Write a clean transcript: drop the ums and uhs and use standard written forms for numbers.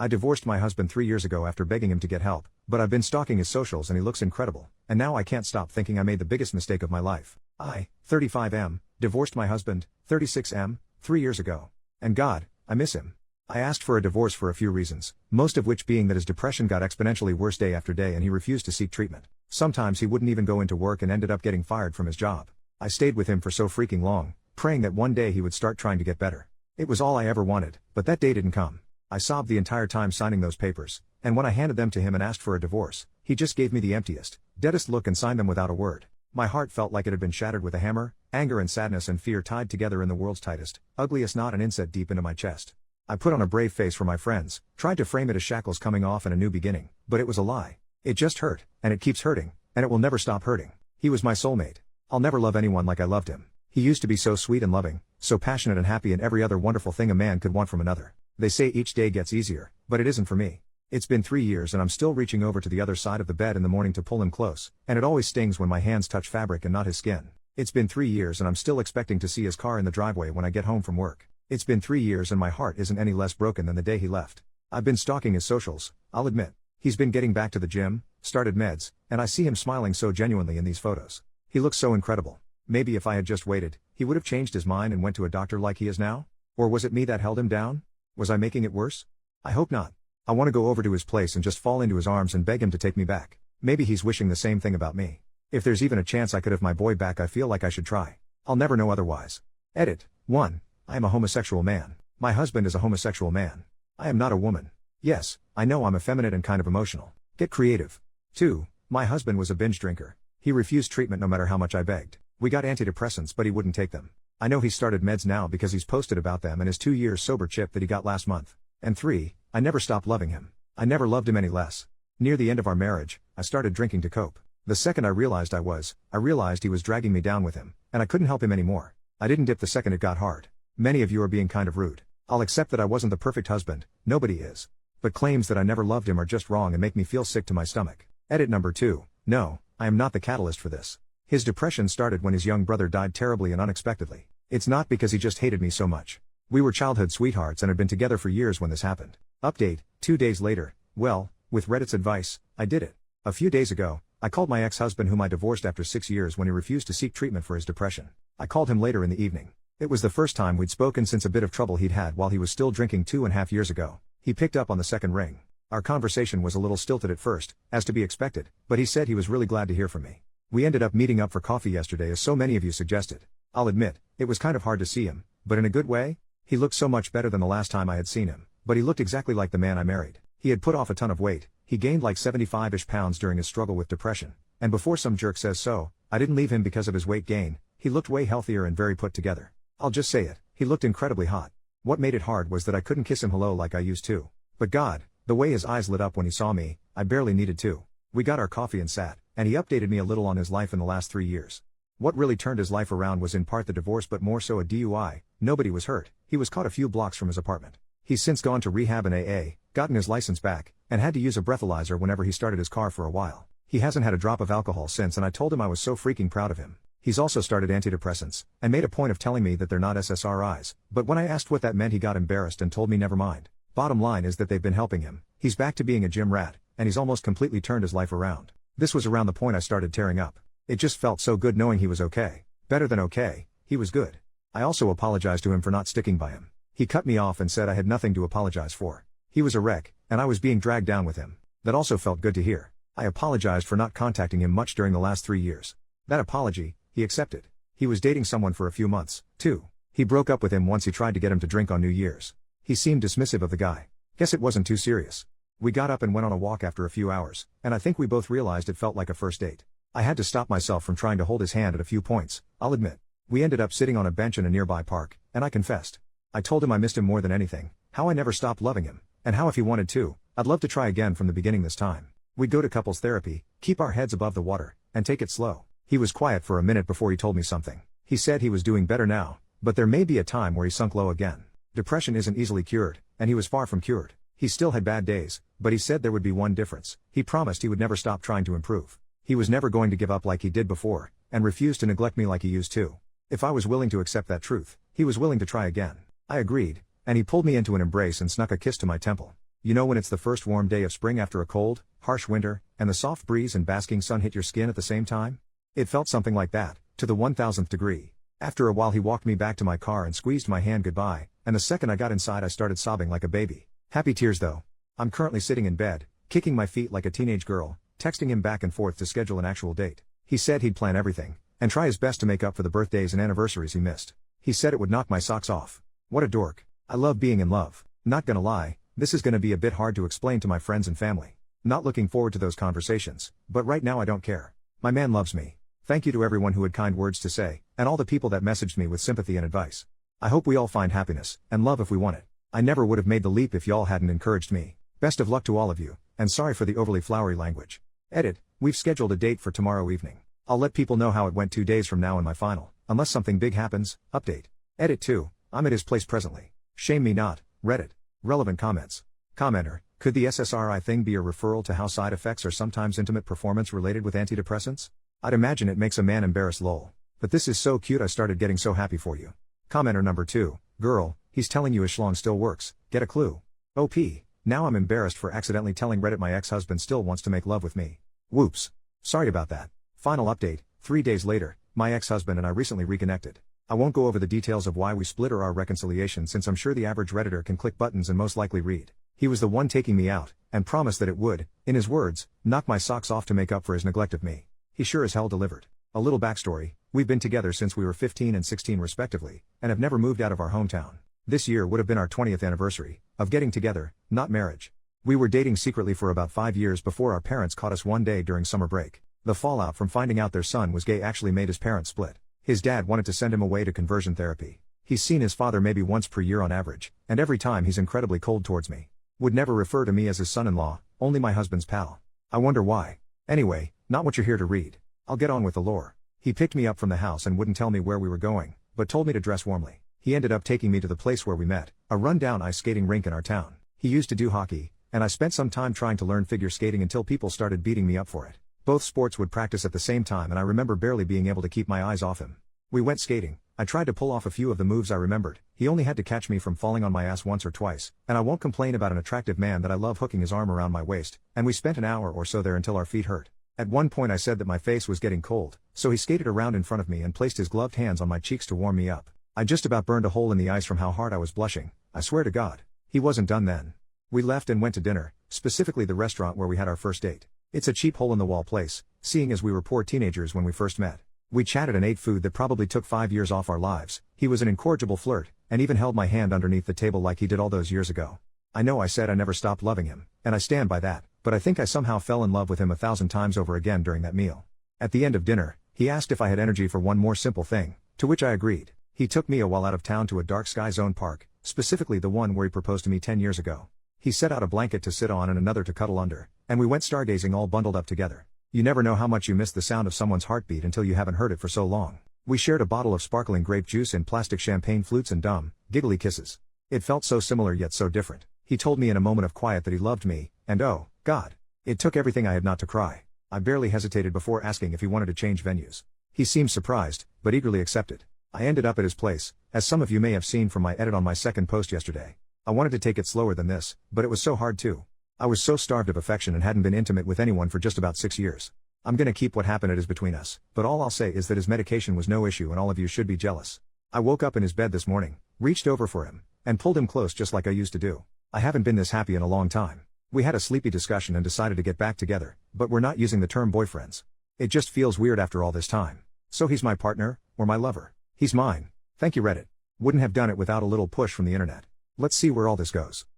I divorced my husband 3 years ago after begging him to get help, but I've been stalking his socials and he looks incredible, and now I can't stop thinking I made the biggest mistake of my life. I, 35M, divorced my husband, 36M, 3 years ago. And God, I miss him. I asked for a divorce for a few reasons, most of which being that his depression got exponentially worse day after day and he refused to seek treatment. Sometimes he wouldn't even go into work and ended up getting fired from his job. I stayed with him for so freaking long, praying that one day he would start trying to get better. It was all I ever wanted, but that day didn't come. I sobbed the entire time signing those papers, and when I handed them to him and asked for a divorce, he just gave me the emptiest, deadest look and signed them without a word. My heart felt like it had been shattered with a hammer, anger and sadness and fear tied together in the world's tightest, ugliest knot and inset deep into my chest. I put on a brave face for my friends, tried to frame it as shackles coming off and a new beginning, but it was a lie. It just hurt, and it keeps hurting, and it will never stop hurting. He was my soulmate. I'll never love anyone like I loved him. He used to be so sweet and loving, so passionate and happy and every other wonderful thing a man could want from another. They say each day gets easier, but it isn't for me. It's been 3 years and I'm still reaching over to the other side of the bed in the morning to pull him close, and it always stings when my hands touch fabric and not his skin. It's been 3 years and I'm still expecting to see his car in the driveway when I get home from work. It's been 3 years and my heart isn't any less broken than the day he left. I've been stalking his socials, I'll admit. He's been getting back to the gym, started meds, and I see him smiling so genuinely in these photos. He looks so incredible. Maybe if I had just waited, he would have changed his mind and went to a doctor like he is now? Or was it me that held him down? Was I making it worse? I hope not. I want to go over to his place and just fall into his arms and beg him to take me back. Maybe he's wishing the same thing about me. If there's even a chance I could have my boy back, I feel like I should try. I'll never know otherwise. Edit. 1. I am a homosexual man. My husband is a homosexual man. I am not a woman. Yes, I know I'm effeminate and kind of emotional. Get creative. 2. My husband was a binge drinker. He refused treatment no matter how much I begged. We got antidepressants but he wouldn't take them. I know he's started meds now because he's posted about them and his 2 years sober chip that he got last month. And 3. I never stopped loving him. I never loved him any less. Near the end of our marriage, I started drinking to cope. The second I realized he was dragging me down with him, and I couldn't help him anymore. I didn't dip the second it got hard. Many of you are being kind of rude. I'll accept that I wasn't the perfect husband, nobody is. But claims that I never loved him are just wrong and make me feel sick to my stomach. Edit number 2. No, I am not the catalyst for this. His depression started when his young brother died terribly and unexpectedly. It's not because he just hated me so much. We were childhood sweethearts and had been together for years when this happened. Update, 2 days later, well, with Reddit's advice, I did it. A few days ago, I called my ex-husband whom I divorced after 6 years when he refused to seek treatment for his depression. I called him later in the evening. It was the first time we'd spoken since a bit of trouble he'd had while he was still drinking 2.5 years ago. He picked up on the second ring. Our conversation was a little stilted at first, as to be expected, but he said he was really glad to hear from me. We ended up meeting up for coffee yesterday as so many of you suggested. I'll admit, it was kind of hard to see him, but in a good way. He looked so much better than the last time I had seen him, but he looked exactly like the man I married. He had put off a ton of weight, he gained like 75-ish pounds during his struggle with depression, and before some jerk says so, I didn't leave him because of his weight gain. He looked way healthier and very put together. I'll just say it, he looked incredibly hot. What made it hard was that I couldn't kiss him hello like I used to. But God, the way his eyes lit up when he saw me, I barely needed to. We got our coffee and sat, and he updated me a little on his life in the last 3 years. What really turned his life around was in part the divorce but more so a DUI. Nobody was hurt, he was caught a few blocks from his apartment. He's since gone to rehab and AA, gotten his license back, and had to use a breathalyzer whenever he started his car for a while. He hasn't had a drop of alcohol since and I told him I was so freaking proud of him. He's also started antidepressants, and made a point of telling me that they're not SSRIs, but when I asked what that meant he got embarrassed and told me never mind. Bottom line is that they've been helping him, he's back to being a gym rat, and he's almost completely turned his life around. This was around the point I started tearing up. It just felt so good knowing he was okay. Better than okay, he was good. I also apologized to him for not sticking by him. He cut me off and said I had nothing to apologize for. He was a wreck, and I was being dragged down with him. That also felt good to hear. I apologized for not contacting him much during the last 3 years. That apology, he accepted. He was dating someone for a few months, too. He broke up with him once he tried to get him to drink on New Year's. He seemed dismissive of the guy. Guess it wasn't too serious. We got up and went on a walk after a few hours, and I think we both realized it felt like a first date. I had to stop myself from trying to hold his hand at a few points, I'll admit. We ended up sitting on a bench in a nearby park, and I confessed. I told him I missed him more than anything, how I never stopped loving him, and how if he wanted to, I'd love to try again from the beginning this time. We'd go to couples therapy, keep our heads above the water, and take it slow. He was quiet for a minute before he told me something. He said he was doing better now, but there may be a time where he sunk low again. Depression isn't easily cured, and he was far from cured. He still had bad days, but he said there would be one difference. He promised he would never stop trying to improve. He was never going to give up like he did before, and refused to neglect me like he used to. If I was willing to accept that truth, he was willing to try again. I agreed, and he pulled me into an embrace and snuck a kiss to my temple. You know when it's the first warm day of spring after a cold, harsh winter, and the soft breeze and basking sun hit your skin at the same time? It felt something like that, to the 1000th degree. After a while he walked me back to my car and squeezed my hand goodbye, and the second I got inside I started sobbing like a baby. Happy tears though. I'm currently sitting in bed, kicking my feet like a teenage girl, texting him back and forth to schedule an actual date. He said he'd plan everything, and try his best to make up for the birthdays and anniversaries he missed. He said it would knock my socks off. What a dork. I love being in love. Not gonna lie, this is gonna be a bit hard to explain to my friends and family. Not looking forward to those conversations, but right now I don't care. My man loves me. Thank you to everyone who had kind words to say, and all the people that messaged me with sympathy and advice. I hope we all find happiness, and love if we want it. I never would have made the leap if y'all hadn't encouraged me. Best of luck to all of you, and sorry for the overly flowery language. Edit, we've scheduled a date for tomorrow evening. I'll let people know how it went 2 days from now in my final, unless something big happens, update. Edit 2, I'm at his place presently. Shame me not, Reddit. Relevant comments. Commenter, could the SSRI thing be a referral to how side effects are sometimes intimate performance related with antidepressants? I'd imagine it makes a man embarrassed lol. But this is so cute I started getting so happy for you. Commenter number 2, girl, he's telling you his schlong still works, get a clue. OP, now I'm embarrassed for accidentally telling Reddit my ex-husband still wants to make love with me. Whoops. Sorry about that. Final update, 3 days later, my ex-husband and I recently reconnected. I won't go over the details of why we split or our reconciliation since I'm sure the average Redditor can click buttons and most likely read. He was the one taking me out, and promised that it would, in his words, knock my socks off to make up for his neglect of me. He sure as hell delivered. A little backstory, we've been together since we were 15 and 16 respectively, and have never moved out of our hometown. This year would have been our 20th anniversary, of getting together, not marriage. We were dating secretly for about 5 years before our parents caught us one day during summer break. The fallout from finding out their son was gay actually made his parents split. His dad wanted to send him away to conversion therapy. He's seen his father maybe once per year on average, and every time he's incredibly cold towards me. Would never refer to me as his son-in-law, only my husband's pal. I wonder why. Anyway, not what you're here to read. I'll get on with the lore. He picked me up from the house and wouldn't tell me where we were going, but told me to dress warmly. He ended up taking me to the place where we met, a run-down ice skating rink in our town. He used to do hockey, and I spent some time trying to learn figure skating until people started beating me up for it. Both sports would practice at the same time and I remember barely being able to keep my eyes off him. We went skating. I tried to pull off a few of the moves I remembered. He only had to catch me from falling on my ass once or twice, and I won't complain about an attractive man that I love hooking his arm around my waist, and we spent an hour or so there until our feet hurt. At one point I said that my face was getting cold, so he skated around in front of me and placed his gloved hands on my cheeks to warm me up. I just about burned a hole in the ice from how hard I was blushing, I swear to God. He wasn't done then. We left and went to dinner, specifically the restaurant where we had our first date. It's a cheap hole-in-the-wall place, seeing as we were poor teenagers when we first met. We chatted and ate food that probably took 5 years off our lives. He was an incorrigible flirt, and even held my hand underneath the table like he did all those years ago. I know I said I never stopped loving him, and I stand by that, but I think I somehow fell in love with him 1,000 times over again during that meal. At the end of dinner, he asked if I had energy for one more simple thing, to which I agreed. He took me a while out of town to a dark sky zone park, specifically the one where he proposed to me 10 years ago. He set out a blanket to sit on and another to cuddle under, and we went stargazing all bundled up together. You never know how much you miss the sound of someone's heartbeat until you haven't heard it for so long. We shared a bottle of sparkling grape juice in plastic champagne flutes and dumb, giggly kisses. It felt so similar yet so different. He told me in a moment of quiet that he loved me, and oh, God. It took everything I had not to cry. I barely hesitated before asking if he wanted to change venues. He seemed surprised, but eagerly accepted. I ended up at his place, as some of you may have seen from my edit on my second post yesterday. I wanted to take it slower than this, but it was so hard too. I was so starved of affection and hadn't been intimate with anyone for just about 6 years. I'm gonna keep what happened is between us, but all I'll say is that his medication was no issue and all of you should be jealous. I woke up in his bed this morning, reached over for him, and pulled him close just like I used to do. I haven't been this happy in a long time. We had a sleepy discussion and decided to get back together, but we're not using the term boyfriends. It just feels weird after all this time. So he's my partner, or my lover. He's mine. Thank you Reddit. Wouldn't have done it without a little push from the internet. Let's see where all this goes.